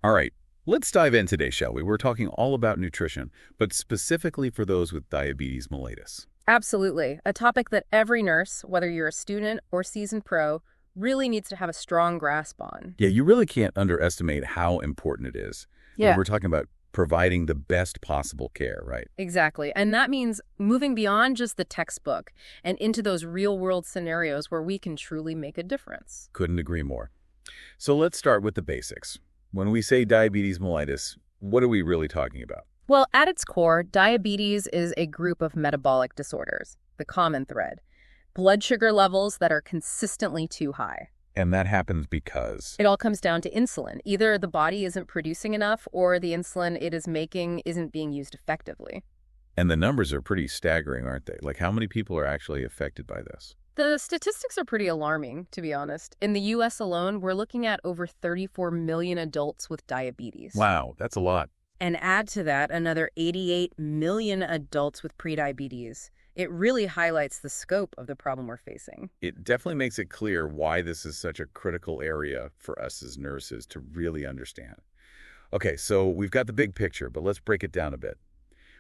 All right, let's dive in today, shall we? We're talking all about nutrition, but specifically for those with diabetes mellitus. Absolutely. A topic that every nurse, whether you're a student or seasoned pro, really needs to have a strong grasp on. Yeah, you really can't underestimate how important it is. I mean, Yeah, we're talking about providing the best possible care, right? exactly. And that means moving beyond just the textbook and into those real-world scenarios where we can truly make a difference. Couldn't agree more. So let's start with the basics. When we say diabetes mellitus, what are we really talking about? Well, at its core, diabetes is a group of metabolic disorders, the common thread. Blood sugar levels that are consistently too high. And that happens because... It all comes down to insulin. Either the body isn't producing enough or the insulin it is making isn't being used effectively. And the numbers are pretty staggering, aren't they? Like, how many people are actually affected by this? The statistics are pretty alarming, to be honest. In the U.S. alone, we're looking at over 34 million adults with diabetes. Wow, that's a lot. And add to that another 88 million adults with prediabetes. It really highlights the scope of the problem we're facing. It definitely makes it clear why this is such a critical area for us as nurses to really understand. Okay, so we've got the big picture, but let's break it down a bit.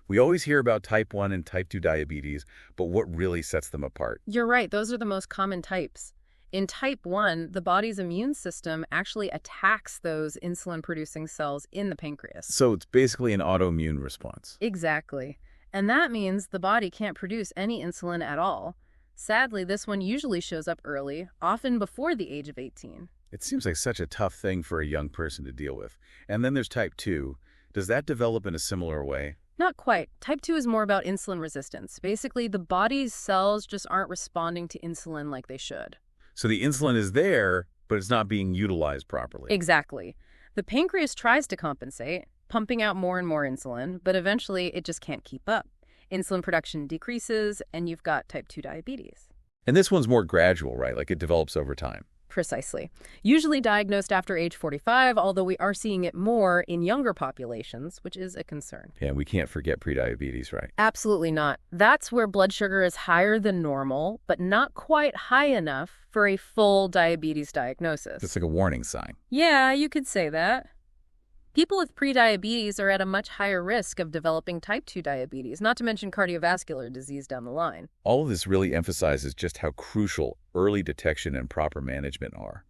We always hear about type 1 and type 2 diabetes, but what really sets them apart? You're right, those are the most common types. In type 1, the body's immune system actually attacks those insulin-producing cells in the pancreas. So it's basically an autoimmune response. Exactly. And that means the body can't produce any insulin at all. Sadly, this one usually shows up early, often before the age of 18. It seems like such a tough thing for a young person to deal with. And then there's type 2. Does that develop in a similar way? Not quite. Type 2 is more about insulin resistance. Basically, the body's cells just aren't responding to insulin like they should. So the insulin is there, but it's not being utilized properly. Exactly. The pancreas tries to compensate, pumping out more and more insulin, but eventually it just can't keep up. Insulin production decreases, and you've got type 2 diabetes. And this one's more gradual, right? Like it develops over time. Precisely. Usually diagnosed after age 45, although we are seeing it more in younger populations, which is a concern. Yeah, we can't forget prediabetes, right? Absolutely not. That's where blood sugar is higher than normal, but not quite high enough for a full diabetes diagnosis. It's like a warning sign. Yeah, you could say that. People with prediabetes are at a much higher risk of developing type 2 diabetes, not to mention cardiovascular disease down the line. All of this really emphasizes just how crucial early detection and proper management are.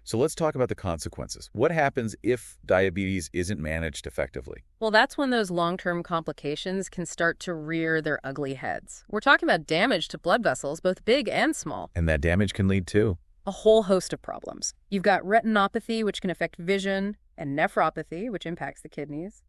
So let's talk about the consequences. What happens if diabetes isn't managed effectively? Well, that's when those long-term complications can start to rear their ugly heads. We're talking about damage to blood vessels, both big and small. And that damage can lead to A whole host of problems. You've got retinopathy, which can affect vision, and nephropathy, which impacts the kidneys.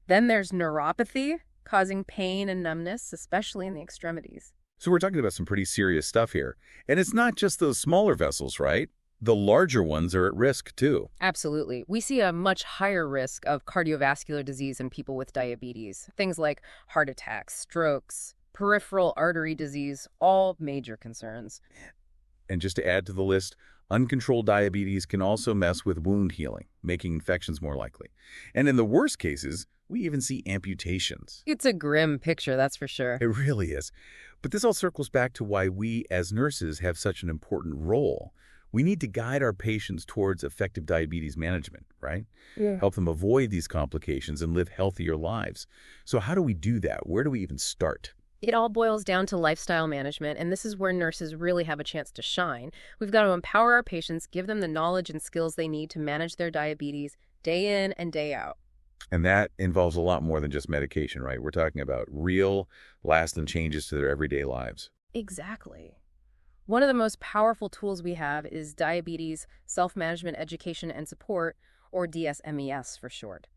Then there's neuropathy, causing pain and numbness, especially in the extremities. So we're talking about some pretty serious stuff here. And it's not just those smaller vessels, right? The larger ones are at risk too. Absolutely. We see a much higher risk of cardiovascular disease in people with diabetes. Things like heart attacks, strokes, peripheral artery disease, all major concerns. And just to add to the list, uncontrolled diabetes can also mess with wound healing, making infections more likely. And in the worst cases, we even see amputations. It's a grim picture, that's for sure. It really is. But this all circles back to why we as nurses have such an important role. We need to guide our patients towards effective diabetes management, right? Yeah. Help them avoid these complications and live healthier lives. So how do we do that? Where do we even start? It all boils down to lifestyle management, and this is where nurses really have a chance to shine. We've got to empower our patients, give them the knowledge and skills they need to manage their diabetes day in and day out. And that involves a lot more than just medication, right? We're talking about real, lasting changes to their everyday lives. Exactly. One of the most powerful tools we have is diabetes self-management education and support, or DSMES for short.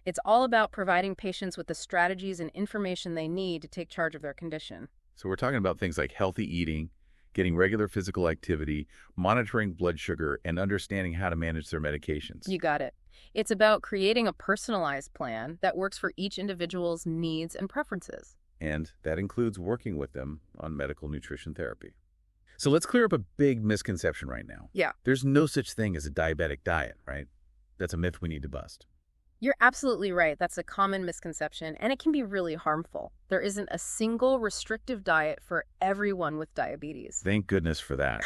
It's all about providing patients with the strategies and information they need to take charge of their condition. So we're talking about things like healthy eating, getting regular physical activity, monitoring blood sugar, and understanding how to manage their medications. You got it. It's about creating a personalized plan that works for each individual's needs and preferences. And that includes working with them on medical nutrition therapy. So let's clear up a big misconception right now. Yeah. There's no such thing as a diabetic diet, right? That's a myth we need to bust. You're absolutely right. That's a common misconception, and it can be really harmful. There isn't a single restrictive diet for everyone with diabetes. Thank goodness for that.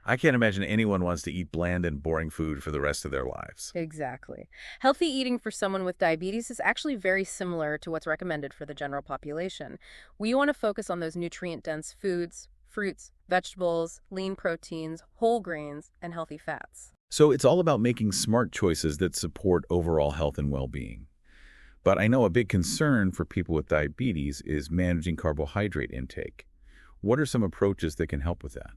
I can't imagine anyone wants to eat bland and boring food for the rest of their lives. Exactly. Healthy eating for someone with diabetes is actually very similar to what's recommended for the general population. We want to focus on those nutrient-dense foods, fruits, vegetables, lean proteins, whole grains, and healthy fats. So it's all about making smart choices that support overall health and well-being. But I know a big concern for people with diabetes is managing carbohydrate intake. What are some approaches that can help with that?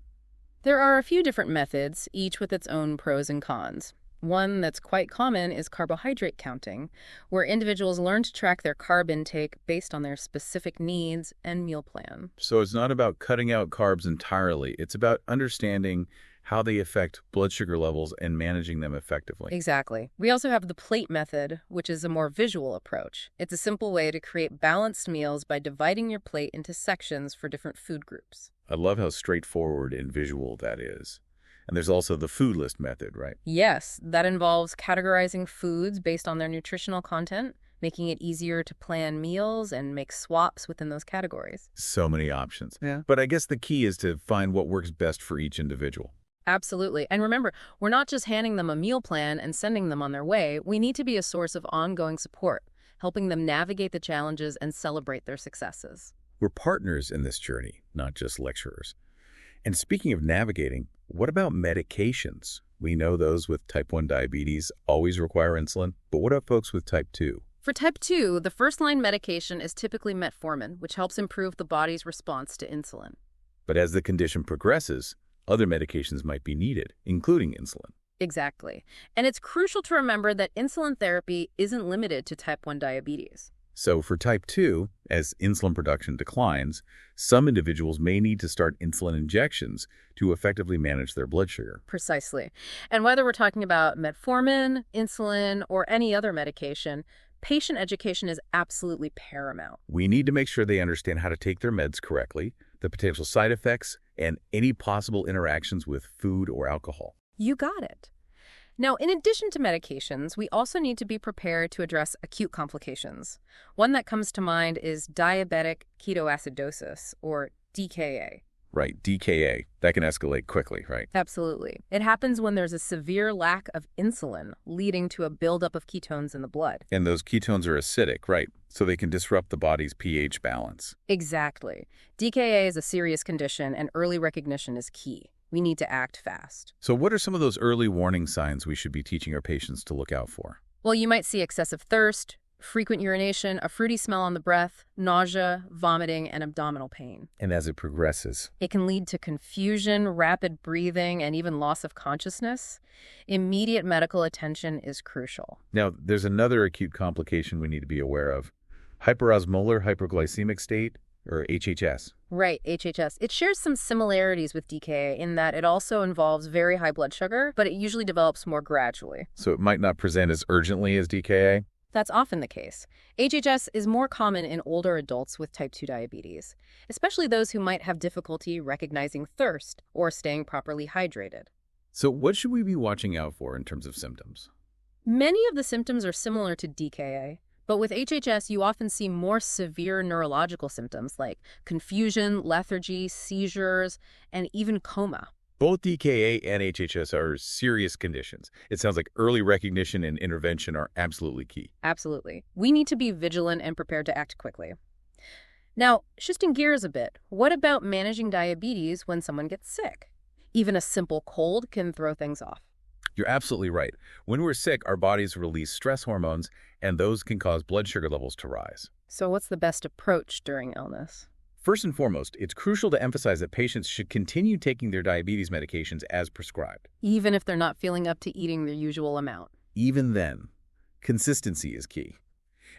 There are a few different methods, each with its own pros and cons. One that's quite common is carbohydrate counting, where individuals learn to track their carb intake based on their specific needs and meal plan. So it's not about cutting out carbs entirely. It's about understanding how they affect blood sugar levels and managing them effectively. Exactly. We also have the plate method, which is a more visual approach. It's a simple way to create balanced meals by dividing your plate into sections for different food groups. I love how straightforward and visual that is. And there's also the food list method, right? Yes, that involves categorizing foods based on their nutritional content, making it easier to plan meals and make swaps within those categories. So many options. Yeah. But I guess the key is to find what works best for each individual. Absolutely. And remember, we're not just handing them a meal plan and sending them on their way. We need to be a source of ongoing support, helping them navigate the challenges and celebrate their successes. We're partners in this journey, not just lecturers. And speaking of navigating, what about medications? We know those with type 1 diabetes always require insulin, but what about folks with type 2? For type 2, the first-line medication is typically metformin, which helps improve the body's response to insulin. But as the condition progresses, other medications might be needed, including insulin. Exactly. And it's crucial to remember that insulin therapy isn't limited to type 1 diabetes. So for type 2, as insulin production declines, some individuals may need to start insulin injections to effectively manage their blood sugar. Precisely. And whether we're talking about metformin, insulin, or any other medication, patient education is absolutely paramount. We need to make sure they understand how to take their meds correctly, the potential side effects, and any possible interactions with food or alcohol. You got it. Now, in addition to medications, we also need to be prepared to address acute complications. One that comes to mind is diabetic ketoacidosis, or DKA. Right, DKA. That can escalate quickly, right? Absolutely. It happens when there's a severe lack of insulin, leading to a buildup of ketones in the blood. And those ketones are acidic, right? So they can disrupt the body's pH balance. Exactly. DKA is a serious condition, and early recognition is key. We need to act fast. So what are some of those early warning signs we should be teaching our patients to look out for? Well, you might see excessive thirst, frequent urination, a fruity smell on the breath, nausea, vomiting, and abdominal pain. And as it progresses? It can lead to confusion, rapid breathing, and even loss of consciousness. Immediate medical attention is crucial. Now, there's another acute complication we need to be aware of. Hyperosmolar hyperglycemic state, or HHS. Right, HHS. It shares some similarities with DKA in that it also involves very high blood sugar, but it usually develops more gradually. So it might not present as urgently as DKA? That's often the case. HHS is more common in older adults with type 2 diabetes, especially those who might have difficulty recognizing thirst or staying properly hydrated. So what should we be watching out for in terms of symptoms? Many of the symptoms are similar to DKA, but with HHS, you often see more severe neurological symptoms like confusion, lethargy, seizures, and even coma. Both DKA and HHS are serious conditions. It sounds like early recognition and intervention are absolutely key. Absolutely. We need to be vigilant and prepared to act quickly. Now, shifting gears a bit, what about managing diabetes when someone gets sick? Even a simple cold can throw things off. You're absolutely right. When we're sick, our bodies release stress hormones, and those can cause blood sugar levels to rise. So what's the best approach during illness? First and foremost, it's crucial to emphasize that patients should continue taking their diabetes medications as prescribed. Even if they're not feeling up to eating their usual amount. Even then, consistency is key.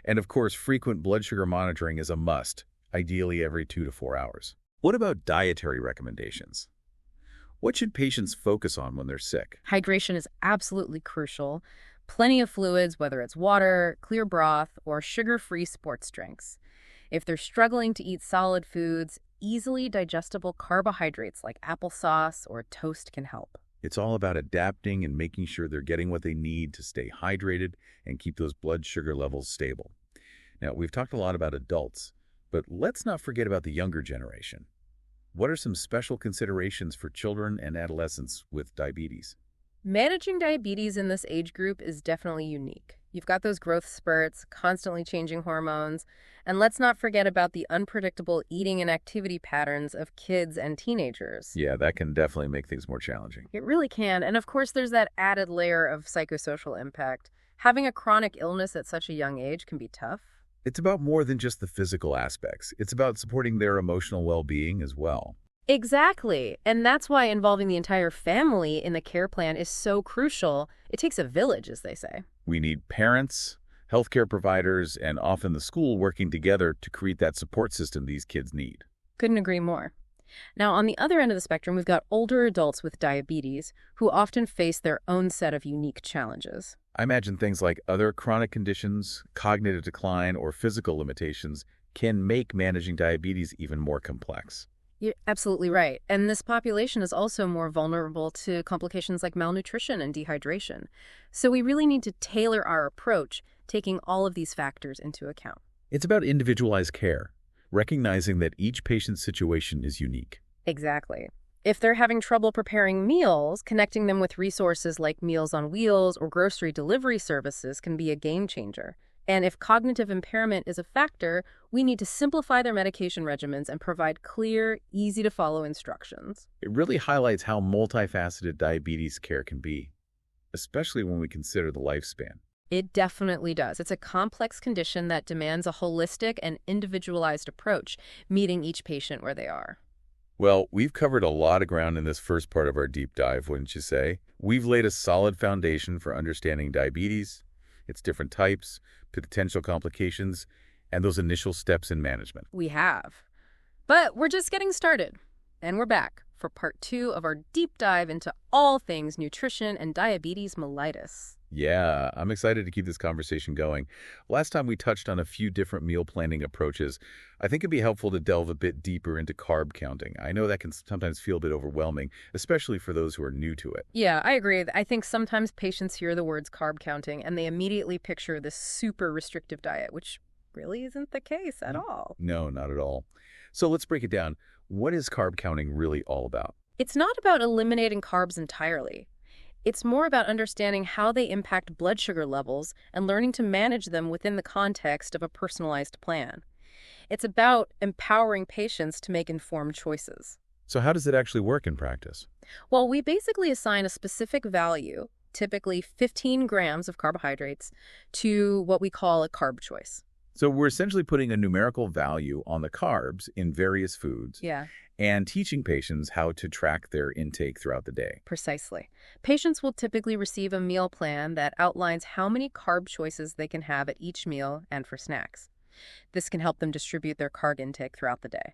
And of course, frequent blood sugar monitoring is a must, ideally every 2 to 4 hours. What about dietary recommendations? What should patients focus on when they're sick? Hydration is absolutely crucial. Plenty of fluids, whether it's water, clear broth, or sugar-free sports drinks. If they're struggling to eat solid foods, easily digestible carbohydrates like applesauce or toast can help. It's all about adapting and making sure they're getting what they need to stay hydrated and keep those blood sugar levels stable. Now, we've talked a lot about adults, but let's not forget about the younger generation. What are some special considerations for children and adolescents with diabetes? Managing diabetes in this age group is definitely unique. You've got those growth spurts, constantly changing hormones, and let's not forget about the unpredictable eating and activity patterns of kids and teenagers. Yeah, that can definitely make things more challenging. It really can, and of course there's that added layer of psychosocial impact. Having a chronic illness at such a young age can be tough. It's about more than just the physical aspects. It's about supporting their emotional well-being as well. Exactly. And that's why involving the entire family in the care plan is so crucial. It takes a village, as they say. We need parents, healthcare providers, and often the school working together to create that support system these kids need. Couldn't agree more. Now, on the other end of the spectrum, we've got older adults with diabetes who often face their own set of unique challenges. I imagine things like other chronic conditions, cognitive decline, or physical limitations can make managing diabetes even more complex. You're absolutely right. And this population is also more vulnerable to complications like malnutrition and dehydration. So we really need to tailor our approach, taking all of these factors into account. It's about individualized care, recognizing that each patient's situation is unique. Exactly. If they're having trouble preparing meals, connecting them with resources like Meals on Wheels or grocery delivery services can be a game changer. And if cognitive impairment is a factor, we need to simplify their medication regimens and provide clear, easy-to-follow instructions. It really highlights how multifaceted diabetes care can be, especially when we consider the lifespan. It definitely does. It's a complex condition that demands a holistic and individualized approach, meeting each patient where they are. Well, we've covered a lot of ground in this first part of our deep dive, wouldn't you say? We've laid a solid foundation for understanding diabetes, its different types, potential complications, and those initial steps in management. We have. But we're just getting started. And we're back for part 2 of our deep dive into all things nutrition and diabetes mellitus. Yeah, I'm excited to keep this conversation going. Last time we touched on a few different meal planning approaches. I think it'd be helpful to delve a bit deeper into carb counting. I know that can sometimes feel a bit overwhelming, especially for those who are new to it. Yeah, I agree. I think sometimes patients hear the words carb counting and they immediately picture this super restrictive diet, which really isn't the case at all. No, not at all. So let's break it down. What is carb counting really all about? It's not about eliminating carbs entirely. It's more about understanding how they impact blood sugar levels and learning to manage them within the context of a personalized plan. It's about empowering patients to make informed choices. So how does it actually work in practice? Well, we basically assign a specific value, typically 15 grams of carbohydrates, to what we call a carb choice. So we're essentially putting a numerical value on the carbs in various foods. Yeah. And teaching patients how to track their intake throughout the day. Precisely. Patients will typically receive a meal plan that outlines how many carb choices they can have at each meal and for snacks. This can help them distribute their carb intake throughout the day.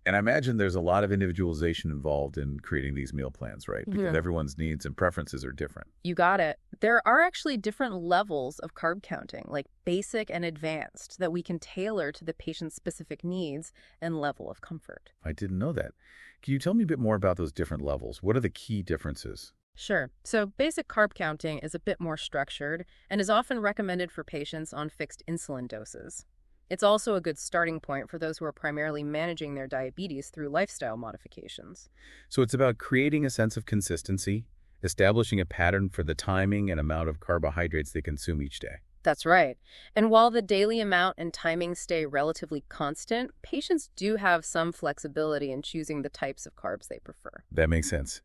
And I imagine there's a lot of individualization involved in creating these meal plans, right? Because Yeah. everyone's needs and preferences are different. You got it. There are actually different levels of carb counting, like basic and advanced, that we can tailor to the patient's specific needs and level of comfort. I didn't know that. Can you tell me a bit more about those different levels? What are the key differences? Sure. So basic carb counting is a bit more structured and is often recommended for patients on fixed insulin doses. It's also a good starting point for those who are primarily managing their diabetes through lifestyle modifications. So it's about creating a sense of consistency, establishing a pattern for the timing and amount of carbohydrates they consume each day. That's right. And while the daily amount and timing stay relatively constant, patients do have some flexibility in choosing the types of carbs they prefer. That makes sense.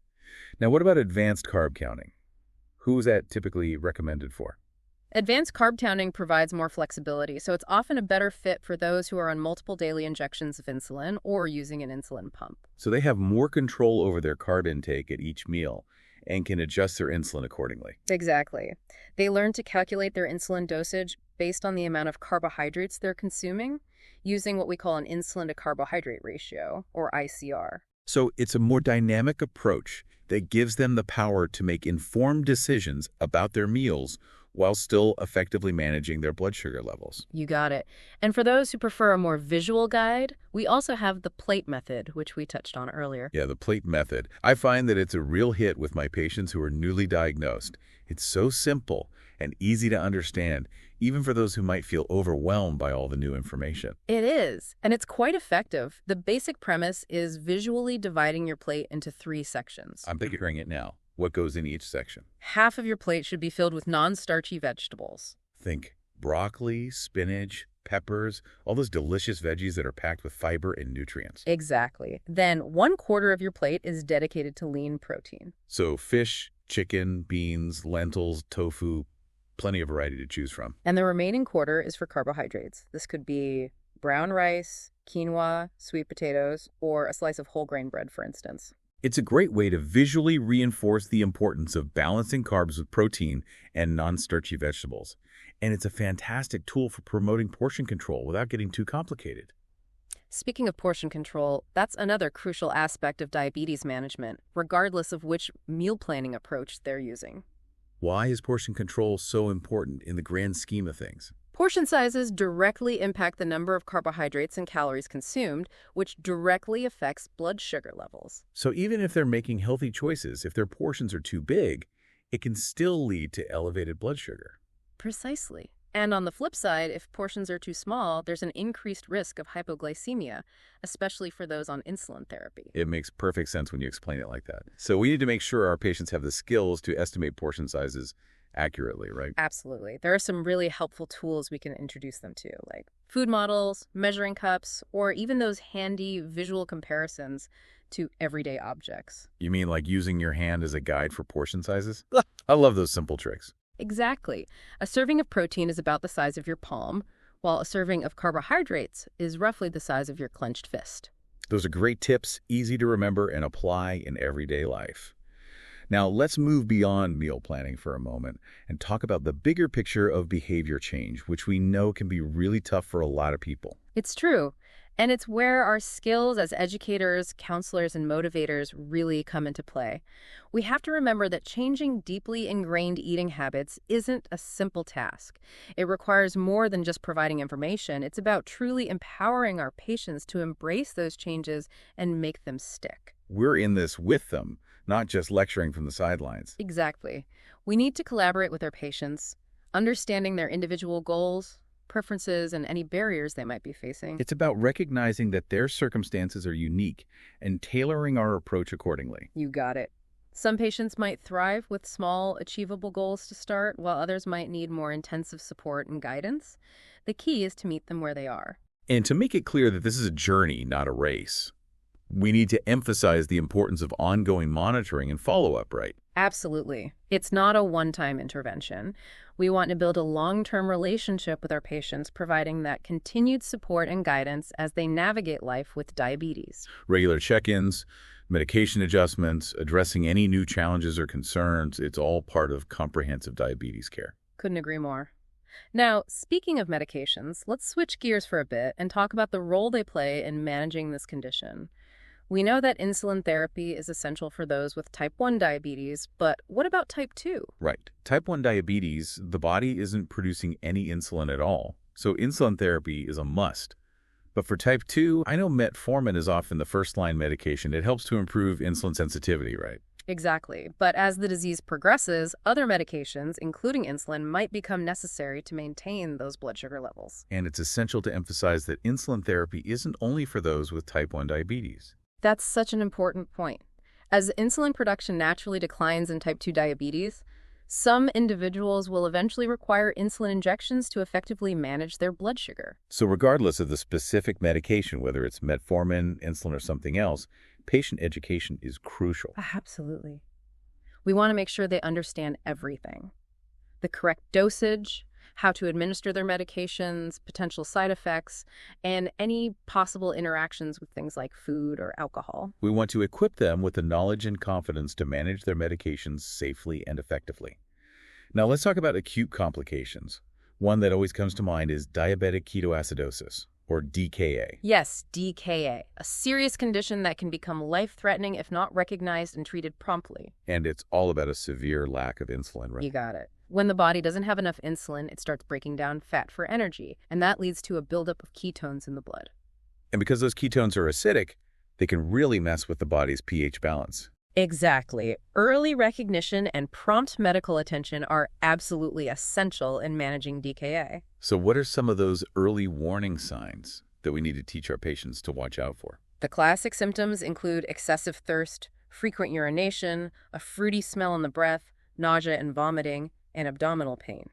Now, what about advanced carb counting? Who is that typically recommended for? Advanced carb counting provides more flexibility, so it's often a better fit for those who are on multiple daily injections of insulin or using an insulin pump. So they have more control over their carb intake at each meal and can adjust their insulin accordingly. Exactly. They learn to calculate their insulin dosage based on the amount of carbohydrates they're consuming, using what we call an insulin to carbohydrate ratio, or ICR. So it's a more dynamic approach that gives them the power to make informed decisions about their meals while still effectively managing their blood sugar levels. You got it. And for those who prefer a more visual guide, we also have the plate method, which we touched on earlier. Yeah, the plate method. I find that it's a real hit with my patients who are newly diagnosed. It's so simple and easy to understand, even for those who might feel overwhelmed by all the new information. It is, and it's quite effective. The basic premise is visually dividing your plate into 3 sections. I'm picturing it now. What goes in each section? Half of your plate should be filled with non-starchy vegetables. Think broccoli, spinach, peppers, all those delicious veggies that are packed with fiber and nutrients. Exactly. Then 1/4 of your plate is dedicated to lean protein. So fish, chicken, beans, lentils, tofu, plenty of variety to choose from. And the remaining quarter is for carbohydrates. This could be brown rice, quinoa, sweet potatoes, or a slice of whole grain bread, for instance. It's a great way to visually reinforce the importance of balancing carbs with protein and non-starchy vegetables. And it's a fantastic tool for promoting portion control without getting too complicated. Speaking of portion control, that's another crucial aspect of diabetes management, regardless of which meal planning approach they're using. Why is portion control so important in the grand scheme of things? Portion sizes directly impact the number of carbohydrates and calories consumed, which directly affects blood sugar levels. So even if they're making healthy choices, if their portions are too big, it can still lead to elevated blood sugar. Precisely. And on the flip side, if portions are too small, there's an increased risk of hypoglycemia, especially for those on insulin therapy. It makes perfect sense when you explain it like that. So we need to make sure our patients have the skills to estimate portion sizes accurately, right? Absolutely. There are some really helpful tools we can introduce them to, like food models, measuring cups, or even those handy visual comparisons to everyday objects. You mean like using your hand as a guide for portion sizes? I love those simple tricks. Exactly. A serving of protein is about the size of your palm, while a serving of carbohydrates is roughly the size of your clenched fist. Those are great tips, easy to remember and apply in everyday life. Now, let's move beyond meal planning for a moment and talk about the bigger picture of behavior change, which we know can be really tough for a lot of people. It's true. And it's where our skills as educators, counselors, and motivators really come into play. We have to remember that changing deeply ingrained eating habits isn't a simple task. It requires more than just providing information. It's about truly empowering our patients to embrace those changes and make them stick. We're in this with them, not just lecturing from the sidelines. Exactly. We need to collaborate with our patients, understanding their individual goals, preferences, and any barriers they might be facing. It's about recognizing that their circumstances are unique and tailoring our approach accordingly. You got it. Some patients might thrive with small, achievable goals to start, while others might need more intensive support and guidance. The key is to meet them where they are. And to make it clear that this is a journey, not a race, we need to emphasize the importance of ongoing monitoring and follow-up, right? Absolutely. It's not a one-time intervention. We want to build a long-term relationship with our patients, providing that continued support and guidance as they navigate life with diabetes. Regular check-ins, medication adjustments, addressing any new challenges or concerns, it's all part of comprehensive diabetes care. Couldn't agree more. Now, speaking of medications, let's switch gears for a bit and talk about the role they play in managing this condition. We know that insulin therapy is essential for those with type 1 diabetes, but what about type 2? Right. Type 1 diabetes, the body isn't producing any insulin at all, so insulin therapy is a must. But for type 2, I know metformin is often the first-line medication. It helps to improve insulin sensitivity, right? Exactly. But as the disease progresses, other medications, including insulin, might become necessary to maintain those blood sugar levels. And it's essential to emphasize that insulin therapy isn't only for those with type 1 diabetes. That's such an important point. As insulin production naturally declines in type 2 diabetes, some individuals will eventually require insulin injections to effectively manage their blood sugar. So regardless of the specific medication, whether it's metformin, insulin, or something else, patient education is crucial. Absolutely. We want to make sure they understand everything. The correct dosage, how to administer their medications, potential side effects, and any possible interactions with things like food or alcohol. We want to equip them with the knowledge and confidence to manage their medications safely and effectively. Now let's talk about acute complications. One that always comes to mind is diabetic ketoacidosis, or DKA. Yes, DKA, a serious condition that can become life-threatening if not recognized and treated promptly. And it's all about a severe lack of insulin, right? You got it. When the body doesn't have enough insulin, it starts breaking down fat for energy, and that leads to a buildup of ketones in the blood. And because those ketones are acidic, they can really mess with the body's pH balance. Exactly. Early recognition and prompt medical attention are absolutely essential in managing DKA. So what are some of those early warning signs that we need to teach our patients to watch out for? The classic symptoms include excessive thirst, frequent urination, a fruity smell in the breath, nausea and vomiting, and abdominal pain.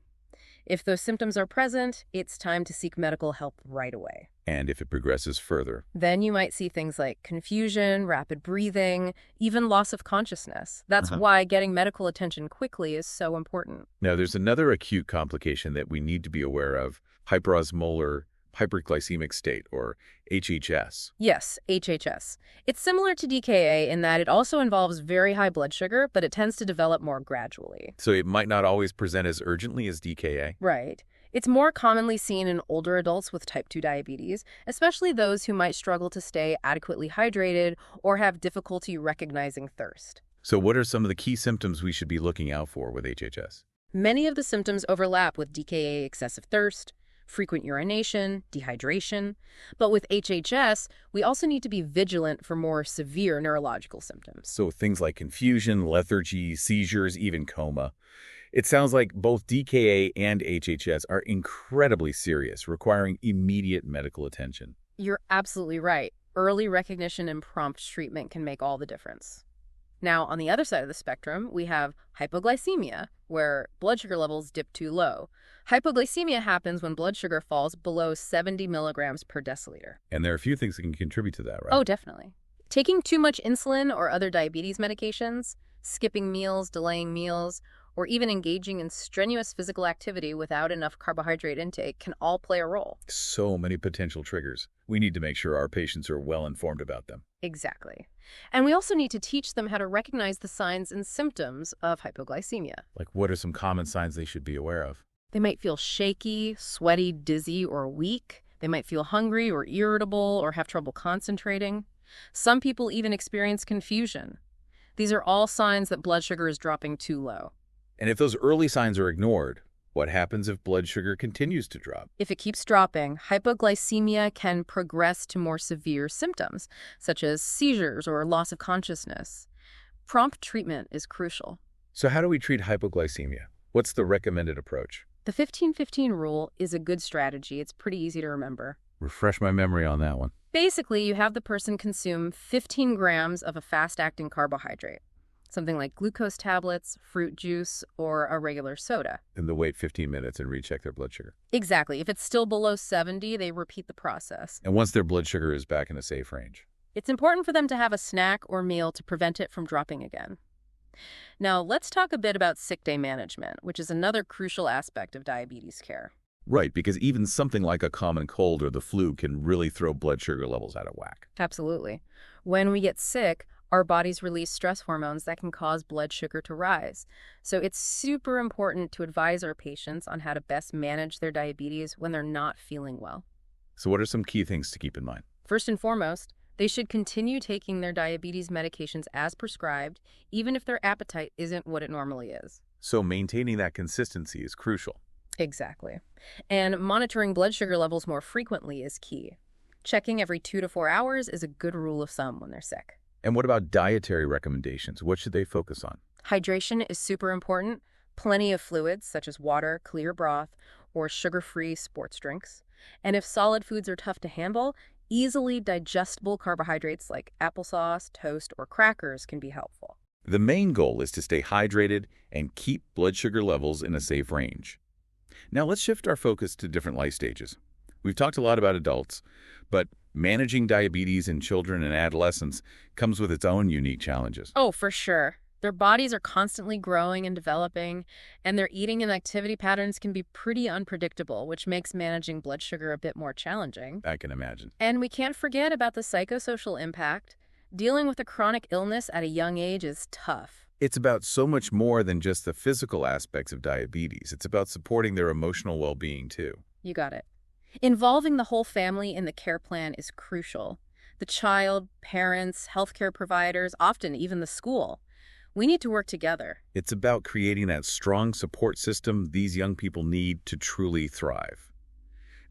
If those symptoms are present, it's time to seek medical help right away. And if it progresses further? Then you might see things like confusion, rapid breathing, even loss of consciousness. That's why getting medical attention quickly is so important. Now, there's another acute complication that we need to be aware of, hyperosmolar hyperglycemic state, or HHS. Yes, HHS. It's similar to DKA in that it also involves very high blood sugar, but it tends to develop more gradually. So it might not always present as urgently as DKA? Right. It's more commonly seen in older adults with type 2 diabetes, especially those who might struggle to stay adequately hydrated or have difficulty recognizing thirst. So what are some of the key symptoms we should be looking out for with HHS? Many of the symptoms overlap with DKA: excessive thirst, frequent urination, dehydration. But with HHS, we also need to be vigilant for more severe neurological symptoms. So things like confusion, lethargy, seizures, even coma. It sounds like both DKA and HHS are incredibly serious, requiring immediate medical attention. You're absolutely right. Early recognition and prompt treatment can make all the difference. Now, on the other side of the spectrum, we have hypoglycemia, where blood sugar levels dip too low. Hypoglycemia happens when blood sugar falls below 70 milligrams per deciliter. And there are a few things that can contribute to that, right? Oh, definitely. Taking too much insulin or other diabetes medications, skipping meals, delaying meals, or even engaging in strenuous physical activity without enough carbohydrate intake can all play a role. So many potential triggers. We need to make sure our patients are well informed about them. Exactly. And we also need to teach them how to recognize the signs and symptoms of hypoglycemia. Like, what are some common signs they should be aware of? They might feel shaky, sweaty, dizzy, or weak. They might feel hungry or irritable or have trouble concentrating. Some people even experience confusion. These are all signs that blood sugar is dropping too low. And if those early signs are ignored, what happens if blood sugar continues to drop? If it keeps dropping, hypoglycemia can progress to more severe symptoms, such as seizures or loss of consciousness. Prompt treatment is crucial. So how do we treat hypoglycemia? What's the recommended approach? The 15-15 rule is a good strategy. It's pretty easy to remember. Refresh my memory on that one. Basically, you have the person consume 15 grams of a fast-acting carbohydrate, something like glucose tablets, fruit juice, or a regular soda. And they'll wait 15 minutes and recheck their blood sugar. Exactly. If it's still below 70, they repeat the process. And once their blood sugar is back in a safe range. It's important for them to have a snack or meal to prevent it from dropping again. Now, let's talk a bit about sick day management, which is another crucial aspect of diabetes care. Right, because even something like a common cold or the flu can really throw blood sugar levels out of whack. Absolutely. When we get sick, our bodies release stress hormones that can cause blood sugar to rise. So it's super important to advise our patients on how to best manage their diabetes when they're not feeling well. So what are some key things to keep in mind? First and foremost, they should continue taking their diabetes medications as prescribed, even if their appetite isn't what it normally is. So maintaining that consistency is crucial. Exactly. And monitoring blood sugar levels more frequently is key. Checking every 2 to 4 hours is a good rule of thumb when they're sick. And what about dietary recommendations? What should they focus on? Hydration is super important. Plenty of fluids, such as water, clear broth, or sugar-free sports drinks. And if solid foods are tough to handle, easily digestible carbohydrates like applesauce, toast, or crackers can be helpful. The main goal is to stay hydrated and keep blood sugar levels in a safe range. Now let's shift our focus to different life stages. We've talked a lot about adults, but managing diabetes in children and adolescents comes with its own unique challenges. Oh, for sure. Their bodies are constantly growing and developing, and their eating and activity patterns can be pretty unpredictable, which makes managing blood sugar a bit more challenging. I can imagine. And we can't forget about the psychosocial impact. Dealing with a chronic illness at a young age is tough. It's about so much more than just the physical aspects of diabetes. It's about supporting their emotional well-being, too. You got it. Involving the whole family in the care plan is crucial. The child, parents, healthcare providers, often even the school. We need to work together. It's about creating that strong support system these young people need to truly thrive.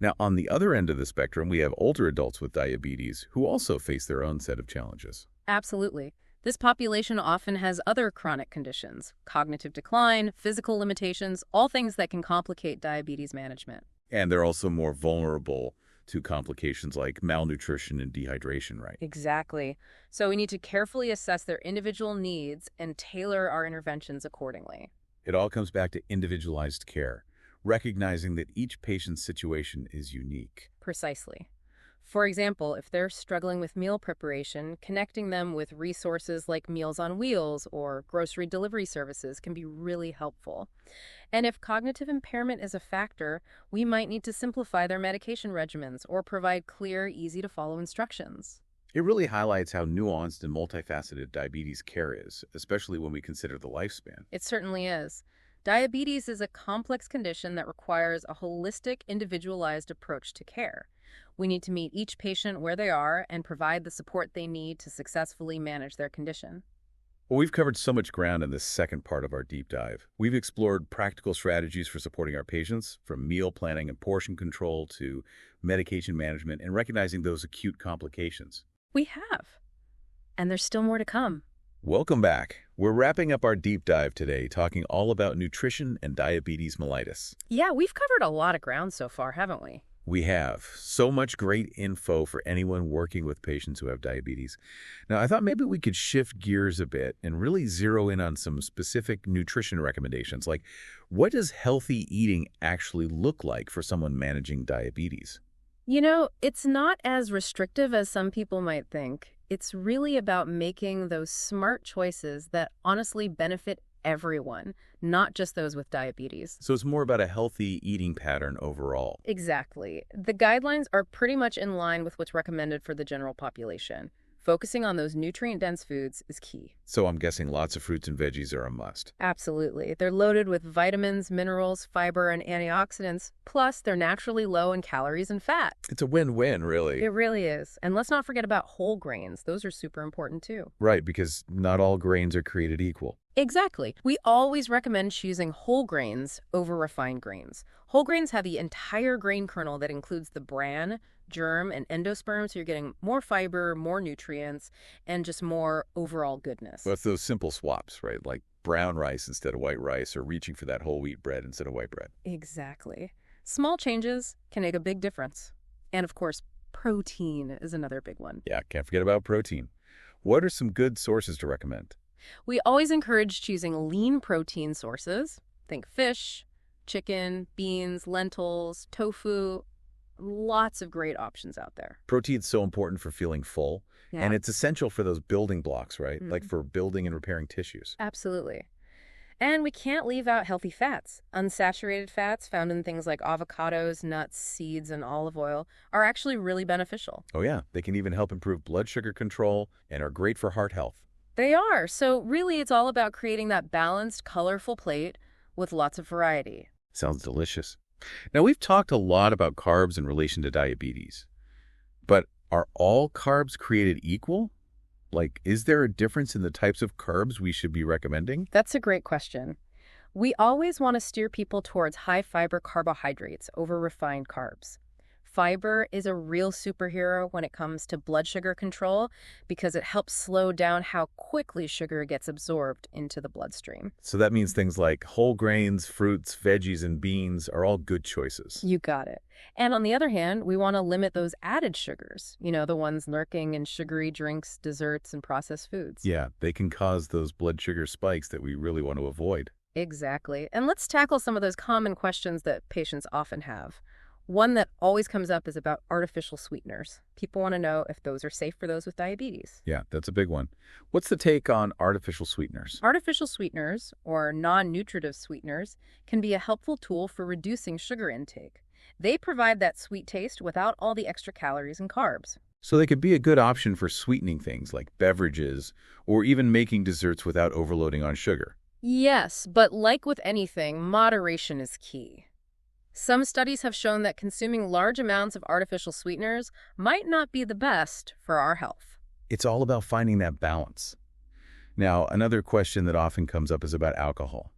Now, on the other end of the spectrum, we have older adults with diabetes who also face their own set of challenges. Absolutely. This population often has other chronic conditions, cognitive decline, physical limitations, all things that can complicate diabetes management. And they're also more vulnerable to complications like malnutrition and dehydration, right? Exactly. So we need to carefully assess their individual needs and tailor our interventions accordingly. It all comes back to individualized care, recognizing that each patient's situation is unique. Precisely. For example, if they're struggling with meal preparation, connecting them with resources like Meals on Wheels or grocery delivery services can be really helpful. And if cognitive impairment is a factor, we might need to simplify their medication regimens or provide clear, easy-to-follow instructions. It really highlights how nuanced and multifaceted diabetes care is, especially when we consider the lifespan. It certainly is. Diabetes is a complex condition that requires a holistic, individualized approach to care. We need to meet each patient where they are and provide the support they need to successfully manage their condition. Well, we've covered so much ground in this second part of our deep dive. We've explored practical strategies for supporting our patients, from meal planning and portion control to medication management and recognizing those acute complications. We have. And there's still more to come. Welcome back. We're wrapping up our deep dive today, talking all about nutrition and diabetes mellitus. Yeah, we've covered a lot of ground so far, haven't we? We have so much great info for anyone working with patients who have diabetes. Now, I thought maybe we could shift gears a bit and really zero in on some specific nutrition recommendations, like what does healthy eating actually look like for someone managing diabetes? You know, it's not as restrictive as some people might think. It's really about making those smart choices that honestly benefit everyone, not just those with diabetes. So it's more about a healthy eating pattern overall. Exactly. The guidelines are pretty much in line with what's recommended for the general population. Focusing on those nutrient-dense foods is key. So I'm guessing lots of fruits and veggies are a must. Absolutely. They're loaded with vitamins, minerals, fiber, and antioxidants, plus they're naturally low in calories and fat. It's a win-win, really. It really is. And let's not forget about whole grains. Those are super important too. Right, because not all grains are created equal. Exactly. We always recommend choosing whole grains over refined grains. Whole grains have the entire grain kernel that includes the bran, germ, and endosperm, so you're getting more fiber, more nutrients, and just more overall goodness. Well, it's those simple swaps, right? Like brown rice instead of white rice, or reaching for that whole wheat bread instead of white bread. Exactly. Small changes can make a big difference. And of course, protein is another big one. Yeah, can't forget about protein. What are some good sources to recommend? We always encourage choosing lean protein sources. Think fish, chicken, beans, lentils, tofu. Lots of great options out there. Protein's so important for feeling full, and it's essential for those building blocks, right? Like for building and repairing tissues. Absolutely. And we can't leave out healthy fats. Unsaturated fats found in things like avocados, nuts, seeds, and olive oil are actually really beneficial. Oh yeah, they can even help improve blood sugar control and are great for heart health. They are. So really, it's all about creating that balanced, colorful plate with lots of variety. Sounds delicious. Now, we've talked a lot about carbs in relation to diabetes, but are all carbs created equal? Like, is there a difference in the types of carbs we should be recommending? That's a great question. We always want to steer people towards high-fiber carbohydrates over refined carbs. Fiber is a real superhero when it comes to blood sugar control because it helps slow down how quickly sugar gets absorbed into the bloodstream. So that means things like whole grains, fruits, veggies, and beans are all good choices. You got it. And on the other hand, we want to limit those added sugars, the ones lurking in sugary drinks, desserts, and processed foods. Yeah, they can cause those blood sugar spikes that we really want to avoid. Exactly. And let's tackle some of those common questions that patients often have. One that always comes up is about artificial sweeteners. People want to know if those are safe for those with diabetes. Yeah, that's a big one. What's the take on artificial sweeteners? Artificial sweeteners, or non-nutritive sweeteners, can be a helpful tool for reducing sugar intake. They provide that sweet taste without all the extra calories and carbs. So they could be a good option for sweetening things like beverages or even making desserts without overloading on sugar. Yes, but like with anything, moderation is key. Some studies have shown that consuming large amounts of artificial sweeteners might not be the best for our health. It's all about finding that balance. Now, another question that often comes up is about alcohol.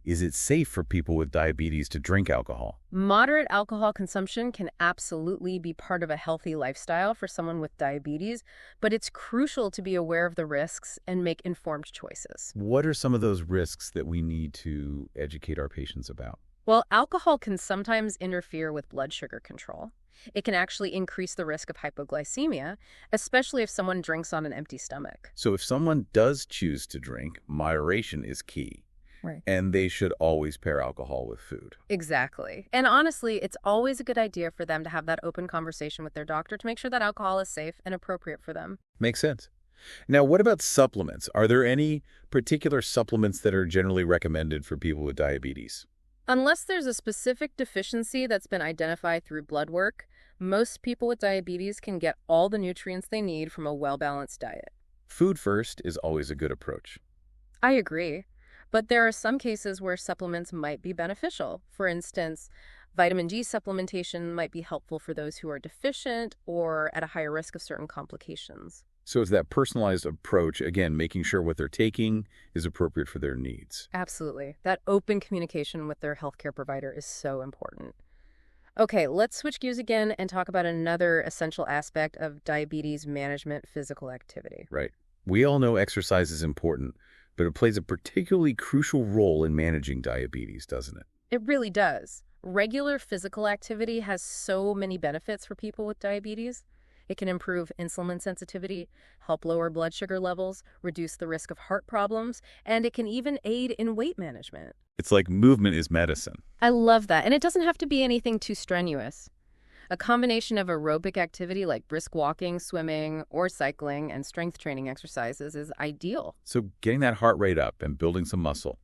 Is it safe for people with diabetes to drink alcohol? Moderate alcohol consumption can absolutely be part of a healthy lifestyle for someone with diabetes, but it's crucial to be aware of the risks and make informed choices. What are some of those risks that we need to educate our patients about? Well, alcohol can sometimes interfere with blood sugar control. It can actually increase the risk of hypoglycemia, especially if someone drinks on an empty stomach. So if someone does choose to drink, moderation is key. Right. And they should always pair alcohol with food. Exactly. And honestly, it's always a good idea for them to have that open conversation with their doctor to make sure that alcohol is safe and appropriate for them. Makes sense. Now, what about supplements? Are there any particular supplements that are generally recommended for people with diabetes? Unless there's a specific deficiency that's been identified through blood work, most people with diabetes can get all the nutrients they need from a well-balanced diet. Food first is always a good approach. I agree. But there are some cases where supplements might be beneficial. For instance, vitamin D supplementation might be helpful for those who are deficient or at a higher risk of certain complications. So it's that personalized approach, again, making sure what they're taking is appropriate for their needs. Absolutely. That open communication with their healthcare provider is so important. Okay, let's switch gears again and talk about another essential aspect of diabetes management: physical activity. Right. We all know exercise is important, but it plays a particularly crucial role in managing diabetes, doesn't it? It really does. Regular physical activity has so many benefits for people with diabetes. It can improve insulin sensitivity, help lower blood sugar levels, reduce the risk of heart problems, and it can even aid in weight management. It's like movement is medicine. I love that. And it doesn't have to be anything too strenuous. A combination of aerobic activity like brisk walking, swimming, or cycling and strength training exercises is ideal. So getting that heart rate up and building some muscle.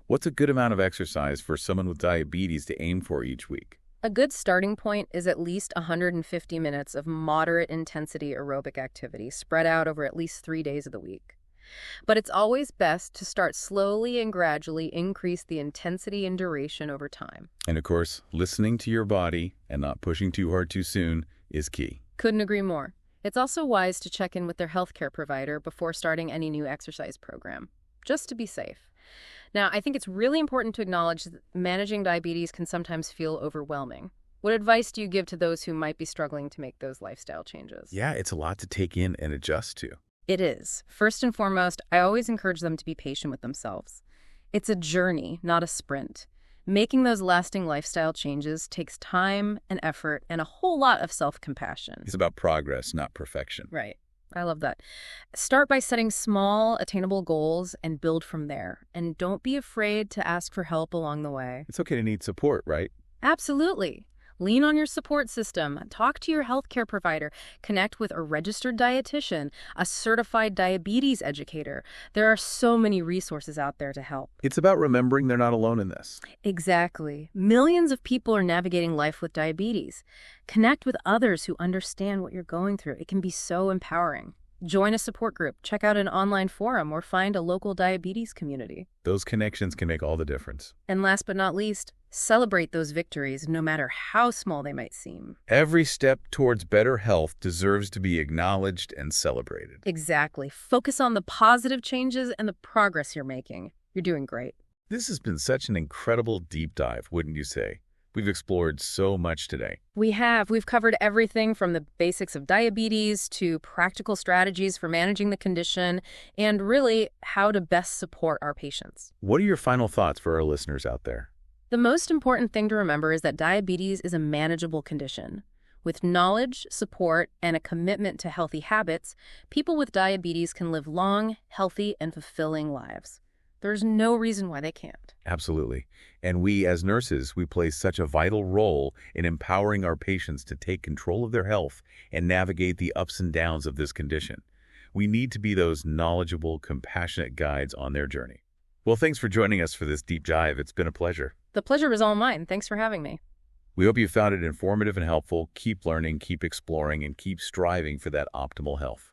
What's a good amount of exercise for someone with diabetes to aim for each week? A good starting point is at least 150 minutes of moderate intensity aerobic activity spread out over at least 3 days of the week. But it's always best to start slowly and gradually increase the intensity and duration over time. And of course, listening to your body and not pushing too hard too soon is key. Couldn't agree more. It's also wise to check in with their healthcare provider before starting any new exercise program, just to be safe. Now, I think it's really important to acknowledge that managing diabetes can sometimes feel overwhelming. What advice do you give to those who might be struggling to make those lifestyle changes? Yeah, it's a lot to take in and adjust to. It is. First and foremost, I always encourage them to be patient with themselves. It's a journey, not a sprint. Making those lasting lifestyle changes takes time and effort and a whole lot of self-compassion. It's about progress, not perfection. Right. I love that. Start by setting small, attainable goals and build from there. And don't be afraid to ask for help along the way. It's okay to need support, right? Absolutely. Lean on your support system. Talk to your healthcare provider. Connect with a registered dietitian, a certified diabetes educator. There are so many resources out there to help. It's about remembering they're not alone in this. Exactly. Millions of people are navigating life with diabetes. Connect with others who understand what you're going through. It can be so empowering. Join a support group, check out an online forum, or find a local diabetes community. Those connections can make all the difference. And last but not least, celebrate those victories, no matter how small they might seem. Every step towards better health deserves to be acknowledged and celebrated. Exactly. Focus on the positive changes and the progress you're making. You're doing great. This has been such an incredible deep dive, wouldn't you say? We've explored so much today. We have. We've covered everything from the basics of diabetes to practical strategies for managing the condition and really how to best support our patients. What are your final thoughts for our listeners out there? The most important thing to remember is that diabetes is a manageable condition. With knowledge, support, and a commitment to healthy habits, people with diabetes can live long, healthy, and fulfilling lives. There's no reason why they can't. Absolutely. And we, as nurses, we play such a vital role in empowering our patients to take control of their health and navigate the ups and downs of this condition. We need to be those knowledgeable, compassionate guides on their journey. Well, thanks for joining us for this deep dive. It's been a pleasure. The pleasure is all mine. Thanks for having me. We hope you found it informative and helpful. Keep learning, keep exploring, and keep striving for that optimal health.